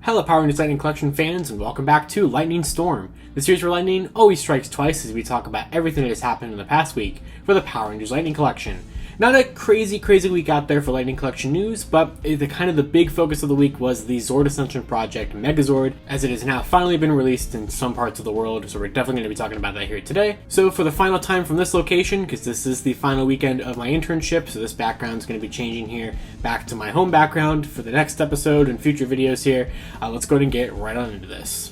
Hello Power Rangers Lightning Collection fans, and welcome back to Lightning Storm, the series where lightning always strikes twice as we talk about everything that has happened in the past week for the Power Rangers Lightning Collection. Not a crazy week out there for Lightning Collection news, but the big focus of the week was the Zord Ascension project Megazord, as it has now finally been released in some parts of the world, so we're definitely going to be talking about that here today. So for the final time from this location, because this is the final weekend of my internship, so this background is going to be changing here back to my home background for the next episode and future videos here, let's go ahead and get right on into this.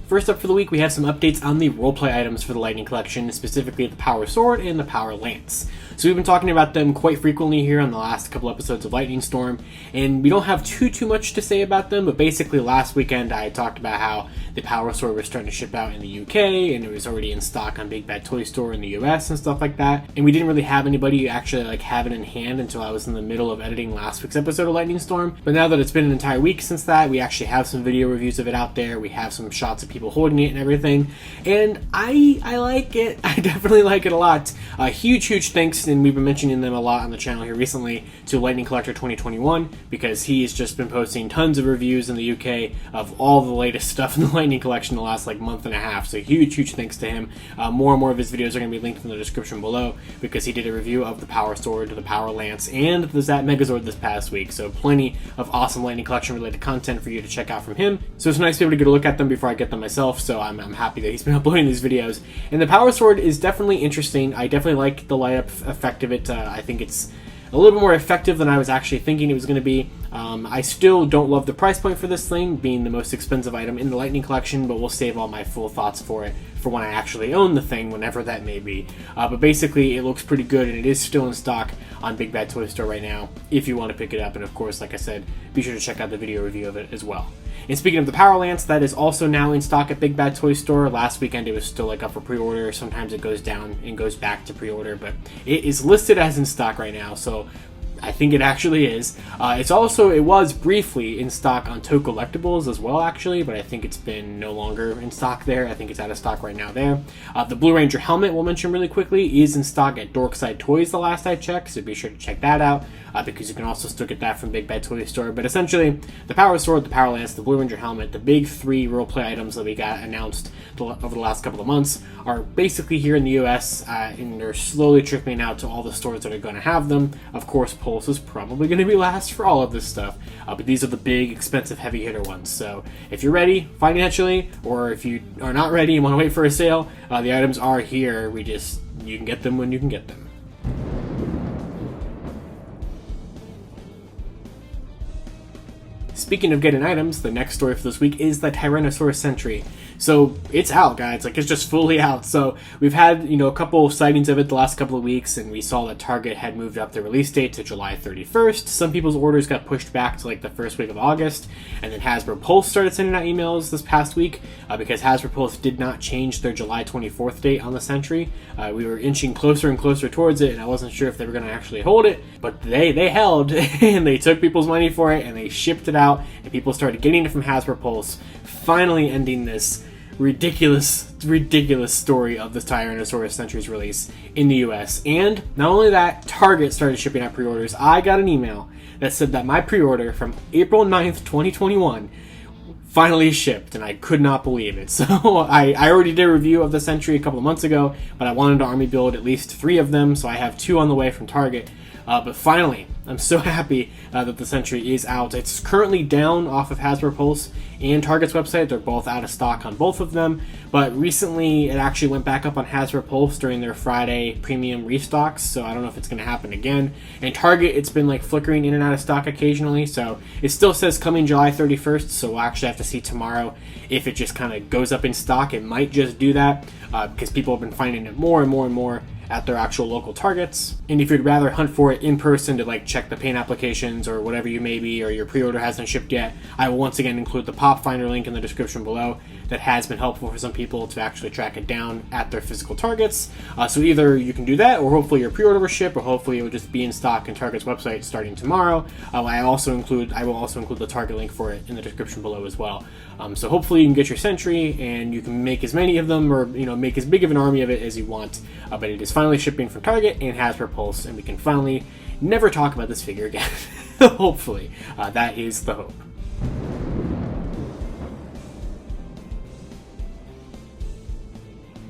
First up for the week, we have some updates on the roleplay items for the Lightning Collection, specifically the Power Sword and the Power Lance. So we've been talking about them quite frequently here on the last couple episodes of Lightning Storm, and we don't have too much to say about them, but basically last weekend I talked about how the Power Sword was starting to ship out in the UK, and it was already in stock on Big Bad Toy Store in the US and stuff like that, and we didn't really have anybody actually have it in hand until I was in the middle of editing last week's episode of Lightning Storm. But now that it's been an entire week since that, we actually have some video reviews of it out there, we have some shots of people holding it and everything, and I like it. I definitely like it a lot. Huge thanks, and we've been mentioning them a lot on the channel here recently, to LightningCollector2021, because he's just been posting tons of reviews in the UK of all the latest stuff in the Lightning Collection the last month and a half, so huge thanks to him. More and more of his videos are going to be linked in the description below, because he did a review of the Power Sword, the Power Lance, and the ZAP Megazord this past week, so plenty of awesome Lightning Collection related content for you to check out from him. So it's nice to be able to get a look at them before I get them myself, so I'm happy that he's been uploading these videos. And the Power Sword is definitely interesting. I definitely like the light up effect of it. I think it's a little bit more effective than I was actually thinking it was going to be. I still don't love the price point for this thing, being the most expensive item in the Lightning Collection, but we'll save all my full thoughts for it for when I actually own the thing, whenever that may be. But basically, it looks pretty good, and it is still in stock on Big Bad Toy Store right now, if you want to pick it up. And of course, like I said, be sure to check out the video review of it as well. And speaking of the Power Lance, that is also now in stock at Big Bad Toy Store. Last weekend it was still up for pre-order. Sometimes it goes down and goes back to pre-order, but it is listed as in stock right now, so I think it actually is. It was briefly in stock on Tokullectibles as well, actually, but I think it's been no longer in stock there. I think it's out of stock right now there. The Blue Ranger helmet, we'll mention really quickly, is in stock at Dorkside Toys the last I checked, so be sure to check that out, because you can also still get that from Big Bad Toy Store. But essentially, the Power Sword, the Power Lance, the Blue Ranger helmet, the big three roleplay items that we got announced over the last couple of months are basically here in the US, and they're slowly trickling out to all the stores that are going to have them. Of course, Pulse is probably going to be last for all of this stuff, but these are the big, expensive, heavy hitter ones. So if you're ready financially, or if you are not ready and want to wait for a sale, the items are here. You can get them when you can get them. Speaking of getting items, the next story for this week is the Tyrannosaurus Sentry. So it's out, guys. It's just fully out. So we've had, a couple sightings of it the last couple of weeks, and we saw that Target had moved up the release date to July 31st. Some people's orders got pushed back to the first week of August, and then Hasbro Pulse started sending out emails this past week because Hasbro Pulse did not change their July 24th date on the Sentry. We were inching closer and closer towards it, and I wasn't sure if they were going to actually hold it, but they held, and they took people's money for it, and they shipped it out, and people started getting it from Hasbro Pulse, finally ending this ridiculous story of the Tyrannosaurus Sentry's release in the US. And not only that, Target started shipping out pre-orders. I got an email that said that my pre-order from April 9th, 2021 finally shipped, and I could not believe it. So I already did a review of the Sentry a couple of months ago, but I wanted to army build at least 3 of them, so I have 2 on the way from Target. But finally, I'm so happy that the Sentry is out. It's currently down off of Hasbro Pulse and Target's website. They're both out of stock on both of them. But recently, it actually went back up on Hasbro Pulse during their Friday premium restocks. So I don't know if it's going to happen again. And Target, it's been flickering in and out of stock occasionally. So it still says coming July 31st. So we'll actually have to see tomorrow if it just kind of goes up in stock. It might just do that because people have been finding it more and more at their actual local Targets. And if you'd rather hunt for it in person to check the paint applications or whatever you may be, or your pre-order hasn't shipped yet, I will once again include the PopFindr link in the description below. That has been helpful for some people to actually track it down at their physical Targets. So either you can do that, or hopefully your pre-order will ship, or hopefully it will just be in stock in Target's website starting tomorrow. I will also include the Target link for it in the description below as well. So hopefully you can get your Sentry and you can make as many of them, or make as big of an army of it as you want. But it is finally shipping from Target and Hasbro Pulse, and we can finally never talk about this figure again. Hopefully, that is the hope.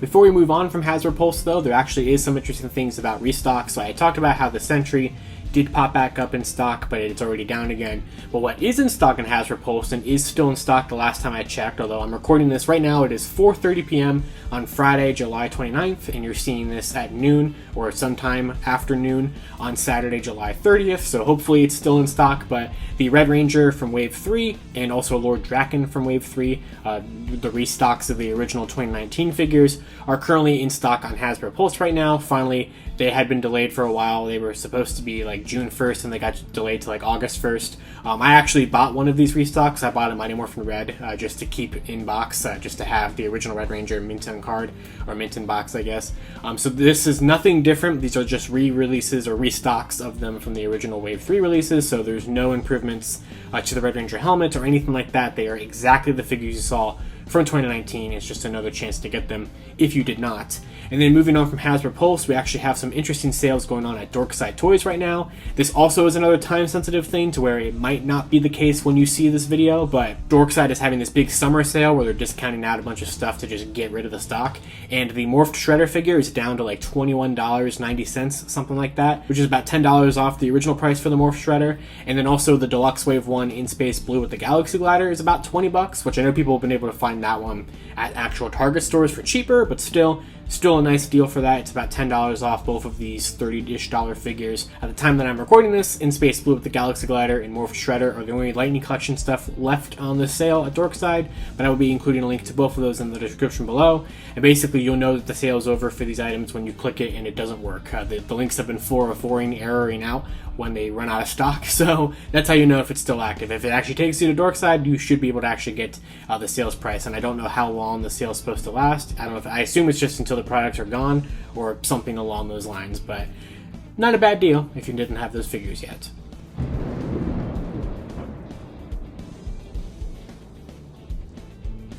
Before we move on from Hasbro Pulse, though, there actually is some interesting things about restock. So I talked about how the Sentry did pop back up in stock, but it's already down again. But what is in stock in Hasbro Pulse, and is still in stock the last time I checked, although I'm recording this right now, it is 4:30 p.m. on Friday, July 29th, and you're seeing this at noon or sometime afternoon on Saturday, July 30th. So hopefully it's still in stock. But the Red Ranger from Wave 3 and also Lord Draken from Wave 3, the restocks of the original 2019 figures, are currently in stock on Hasbro Pulse right now. Finally, they had been delayed for a while. They were supposed to be like June 1st and they got delayed to like August 1st. I actually bought one of these restocks. I bought a Mighty Morphin Red just to keep in box, just to have the original Red Ranger mint on card, or mint in box, I guess. So this is nothing different. These are just re-releases or restocks of them from the original Wave 3 releases, so there's no improvements to the Red Ranger helmet or anything like that. They are exactly the figures you saw from 2019. It's just another chance to get them if you did not. And then moving on from Hasbro Pulse, we actually have some interesting sales going on at Dorkside Toys right now. This also is another time-sensitive thing to where it might not be the case when you see this video, but Dorkside is having this big summer sale where they're discounting out a bunch of stuff to just get rid of the stock. And the Morphed Shredder figure is down to like $21.90, something like that, which is about $10 off the original price for the Morphed Shredder. And then also the Deluxe Wave 1 in Space Blue with the Galaxy Glider is about $20, which I know people have been able to find that one at actual Target stores for cheaper, but still a nice deal for that. It's about $10 off both of these $30-ish figures. At the time that I'm recording this, In Space Blue with the Galaxy Glider and Morphed Shredder are the only Lightning Collection stuff left on the sale at Dorkside, but I will be including a link to both of those in the description below. And basically you'll know that the sale is over for these items when you click it and it doesn't work. The links have been full of erroring out when they run out of stock, so that's how you know if it's still active. If it actually takes you to Dorkside, you should be able to actually get the sales price, and I don't know how long the sale is supposed to last. I assume it's just until the products are gone or something along those lines, but not a bad deal if you didn't have those figures yet.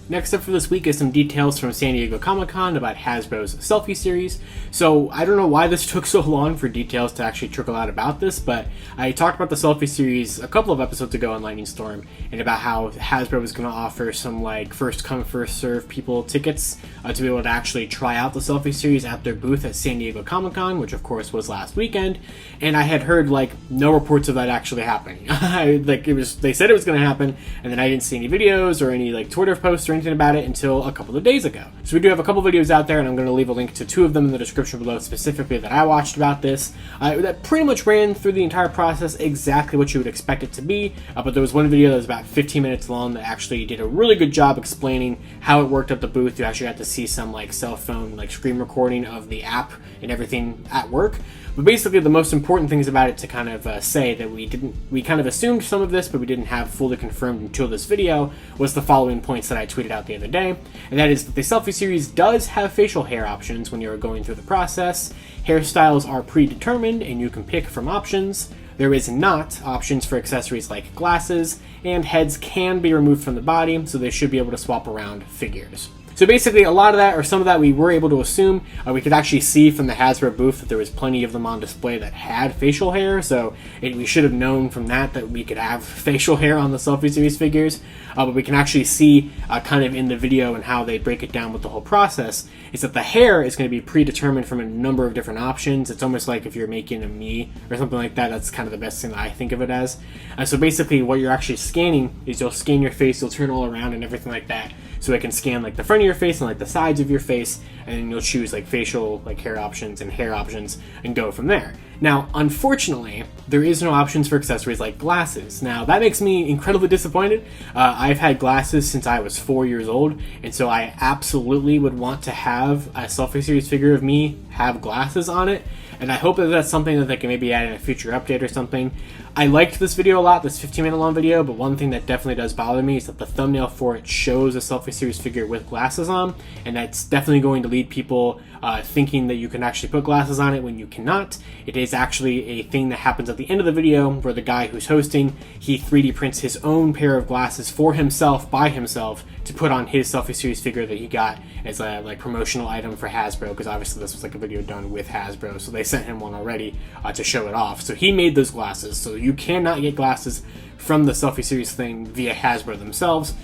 Next up for this week is some details from San Diego Comic-Con about Hasbro's Selfie Series. So I don't know why this took so long for details to actually trickle out about this, but I talked about the Selfie Series a couple of episodes ago on Lightning Storm, and about how Hasbro was going to offer some like first come first serve people tickets to be able to actually try out the Selfie Series at their booth at San Diego Comic-Con, which of course was last weekend. And I had heard like no reports of that actually happening. They said it was going to happen, and then I didn't see any videos or any like Twitter posts or anything about it until a couple of days ago. So we do have a couple videos out there, and I'm going to leave a link to two of them in the description below specifically that I watched about this. That pretty much ran through the entire process exactly what you would expect it to be, but there was one video that was about 15 minutes long that actually did a really good job explaining how it worked at the booth. You actually got to see some like cell phone like screen recording of the app and everything at work. But basically the most important things about it to kind of say that we kind of assumed some of this, but we didn't have fully confirmed until this video, was the following points that I tweeted out the other day. And that is that the Selfie Series does have facial hair options when you're going through the process. Hairstyles are predetermined and you can pick from options. There is not options for accessories like glasses, and heads can be removed from the body, so they should be able to swap around figures. So basically a lot of that, or some of that, we were able to assume. We could actually see from the Hasbro booth that there was plenty of them on display that had facial hair, so we should have known from that we could have facial hair on the Selfie Series figures. But we can actually see kind of in the video and how they break it down with the whole process, is that the hair is going to be predetermined from a number of different options. It's almost like if you're making a me or something like that. That's kind of the best thing that I think of it as. So basically what you're actually scanning is you'll scan your face, you'll turn all around and everything like that. So it can scan like the front of your face and like the sides of your face, and then you'll choose like facial, like hair options and hair options and go from there. Now, unfortunately, there is no options for accessories like glasses. Now, that makes me incredibly disappointed. I've had glasses since I was 4 years old, and so I absolutely would want to have a Selfie Series figure of me have glasses on it, and I hope that that's something that they can maybe add in a future update or something. I liked this video a lot, this 15-minute long video, but one thing that definitely does bother me is that the thumbnail for it shows a Selfie Series figure with glasses on, and that's definitely going to lead people thinking that you can actually put glasses on it when you cannot. It is actually a thing that happens at the end of the video where the guy who's hosting, he 3D prints his own pair of glasses for himself, by himself, to put on his Selfie Series figure that he got as a like promotional item for Hasbro, because obviously this was like a video done with Hasbro, so they sent him one already to show it off. So he made those glasses, so you cannot get glasses from the Selfie Series thing via Hasbro themselves.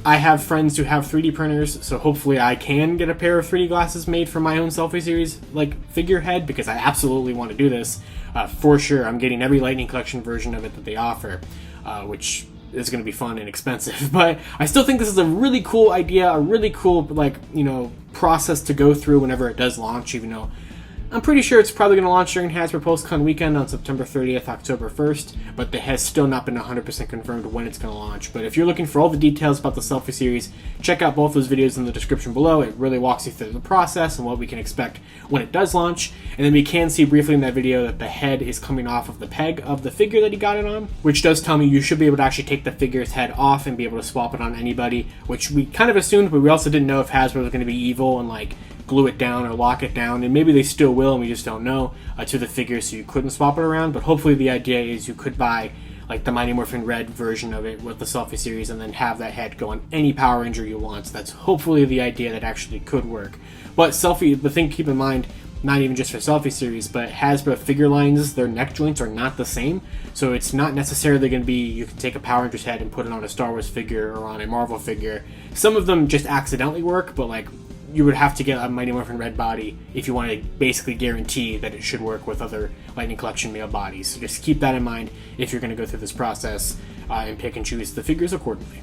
I have friends who have 3D printers, so hopefully I can get a pair of 3D glasses made for my own Selfie Series like figurehead, because I absolutely want to do this for sure. I'm getting every Lightning Collection version of it that they offer, which is going to be fun and expensive, but I still think this is a really cool idea, a really cool process to go through whenever it does launch, even though I'm pretty sure it's probably going to launch during Hasbro PulseCon weekend on September 30th, October 1st, but it has still not been 100% confirmed when it's going to launch. But if you're looking for all the details about the Selfie Series, check out both those videos in the description below. It really walks you through the process and what we can expect when it does launch. And then we can see briefly in that video that the head is coming off of the peg of the figure that he got it on, which does tell me you should be able to actually take the figure's head off and be able to swap it on anybody, which we kind of assumed, but we also didn't know if Hasbro was going to be evil and like glue it down or lock it down, and maybe they still will and we just don't know, to the figure, so you couldn't swap it around. But hopefully the idea is you could buy like the Mighty Morphin Red version of it with the Selfie Series and then have that head go on any Power Ranger you want. So that's hopefully the idea that actually could work. But the thing to keep in mind, not even just for Selfie Series, but Hasbro figure lines, their neck joints are not the same, so it's not necessarily going to be you can take a Power Ranger's head and put it on a Star Wars figure or on a Marvel figure. Some of them just accidentally work, but like you would have to get a Mighty Morphin Red body if you want to basically guarantee that it should work with other Lightning Collection male bodies. So just keep that in mind if you're going to go through this process and pick and choose the figures accordingly.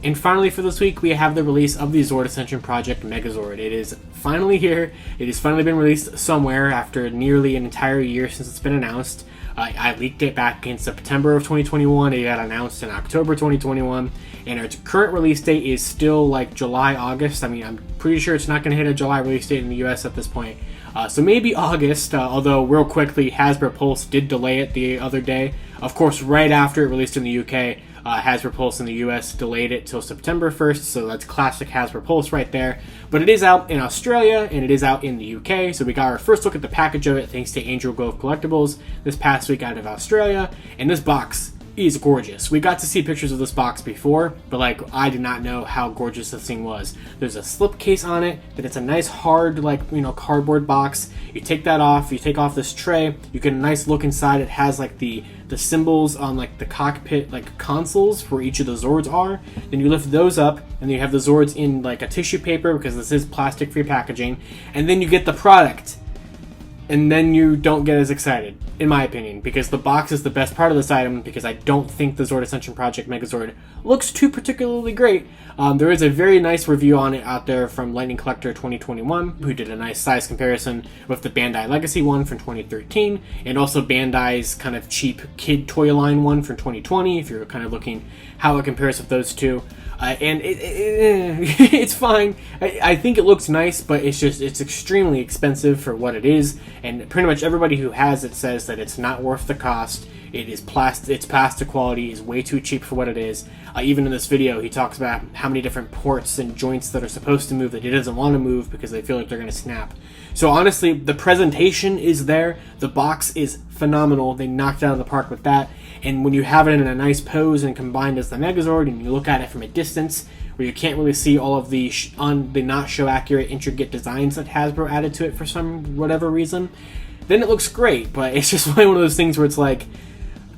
And finally for this week, we have the release of the Zord Ascension Project Megazord. It is finally here. It has finally been released somewhere after nearly an entire year since it's been announced. I leaked it back in September of 2021. It got announced in October 2021, and its current release date is still like July, August. I mean, I'm pretty sure it's not going to hit a July release date in the US at this point. So maybe August, although real quickly, Hasbro Pulse did delay it the other day. Of course, right after it released in the UK, Hasbro Pulse in the US delayed it till September 1st, so that's classic Hasbro Pulse right there. But it is out in Australia, and it is out in the UK, so we got our first look at the package of it thanks to Angel Grove Collectibles this past week out of Australia, and this box is gorgeous. We got to see pictures of this box before, but like I did not know how gorgeous this thing was. There's a slipcase on it, that it's a nice hard cardboard box. You take that off, you take off this tray, you get a nice look inside. It has like the symbols on like the cockpit like consoles where each of the Zords are. Then you lift those up and then you have the Zords in like a tissue paper because this is plastic free packaging, and then you get the product. And then you don't get as excited, in my opinion, because the box is the best part of this item, because I don't think the Zord Ascension Project Megazord looks too particularly great. There is a very nice review on it out there from LightningCollector2021, who did a nice size comparison with the Bandai Legacy one from 2013, and also Bandai's kind of cheap kid toy line one from 2020, if you're kind of looking how it compares with those two. And it's fine. I think it looks nice, but it's extremely expensive for what it is, and pretty much everybody who has it says that it's not worth the cost. It's plastic quality, is way too cheap for what it is. Even in this video, he talks about how many different ports and joints that are supposed to move that he doesn't want to move because they feel like they're going to snap. So honestly, the presentation is there. The box is phenomenal. They knocked it out of the park with that. And when you have it in a nice pose and combined as the Megazord, and you look at it from a distance where you can't really see all of the not show accurate intricate designs that Hasbro added to it for whatever reason, then it looks great. But it's just one of those things where it's like,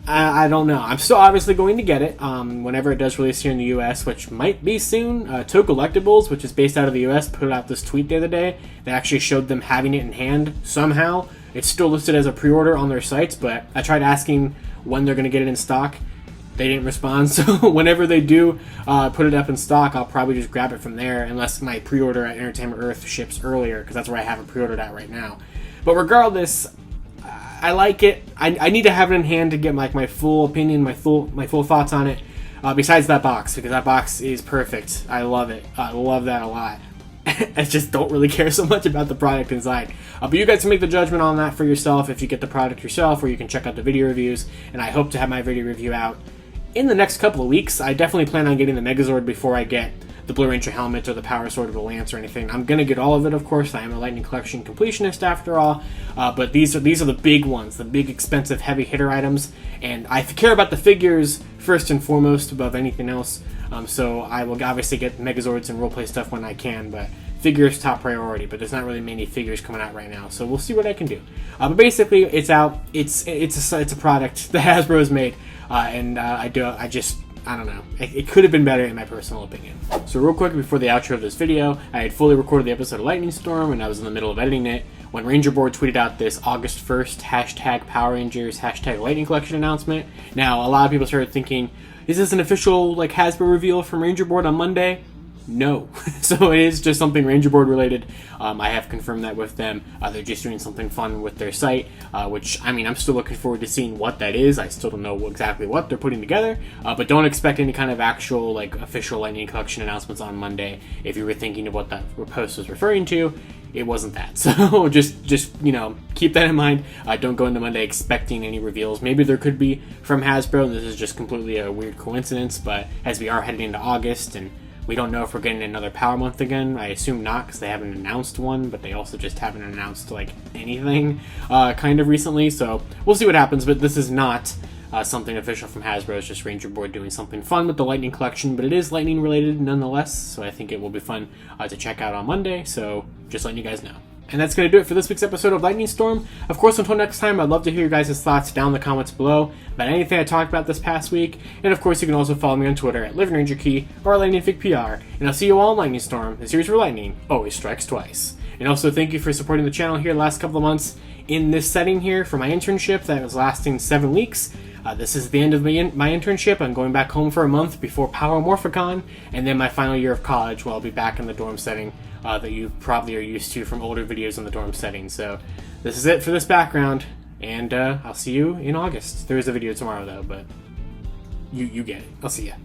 I don't know. I'm still obviously going to get it whenever it does release here in the US, which might be soon. Tokullectibles, which is based out of the US, put out this tweet the other day that actually showed them having it in hand somehow. It's still listed as a pre-order on their sites, but I tried asking when they're going to get it in stock. They didn't respond, so whenever they do put it up in stock, I'll probably just grab it from there, unless my pre-order at Entertainment Earth ships earlier, because that's where I have it pre-ordered at right now. But regardless, I like it. I need to have it in hand to get like my full opinion, my full thoughts on it. Besides that box, because that box is perfect. I love it. I love that a lot. I just don't really care so much about the product inside. But you guys can make the judgment on that for yourself if you get the product yourself, or you can check out the video reviews. And I hope to have my video review out in the next couple of weeks. I definitely plan on getting the Megazord before I get the Blue Ranger helmet or the Power Sword or the Lance or anything. I'm gonna get all of it, of course. I am a Lightning Collection completionist after all, but these are the big ones, the big, expensive, heavy hitter items, and I care about the figures first and foremost above anything else. So I will obviously get Megazords and roleplay stuff when I can, but figures top priority. But there's not really many figures coming out right now, so we'll see what I can do. But basically, it's out. It's a product that Hasbro has made, and I don't know. It could have been better in my personal opinion. So real quick before the outro of this video, I had fully recorded the episode of Lightning Storm and I was in the middle of editing it when RangerBoard tweeted out this August 1st hashtag Power Rangers hashtag Lightning Collection announcement. Now, a lot of people started thinking, is this an official like Hasbro reveal from RangerBoard on Monday? No. So it is just something RangerBoard related. I have confirmed that with them. They're just doing something fun with their site, which, I mean, I'm still looking forward to seeing what that is. I still don't know exactly what they're putting together, but don't expect any kind of actual, like, official Lightning Collection announcements on Monday. If you were thinking of what that post was referring to, it wasn't that. So just you know, keep that in mind. Don't go into Monday expecting any reveals. Maybe there could be from Hasbro, and this is just completely a weird coincidence, but as we are heading into August, and we don't know if we're getting another Power Month again. I assume not, because they haven't announced one, but they also just haven't announced, like, anything kind of recently, so we'll see what happens, but this is not something official from Hasbro. It's just RangerBoard doing something fun with the Lightning Collection, but it is Lightning related nonetheless, so I think it will be fun to check out on Monday, so just letting you guys know. And that's going to do it for this week's episode of Lightning Storm. Of course, until next time, I'd love to hear your guys' thoughts down in the comments below about anything I talked about this past week. And of course, you can also follow me on Twitter at LivingRangerKey or LightningFigPR. And I'll see you all in Lightning Storm, the series where lightning always strikes twice. And also, thank you for supporting the channel here the last couple of months in this setting here for my internship that was lasting 7 weeks. This is the end of my internship. I'm going back home for a month before Power Morphicon, and then my final year of college where I'll be back in the dorm setting that you probably are used to from older videos in the dorm setting. So this is it for this background, and I'll see you in August. There is a video tomorrow though, but you get it. I'll see ya.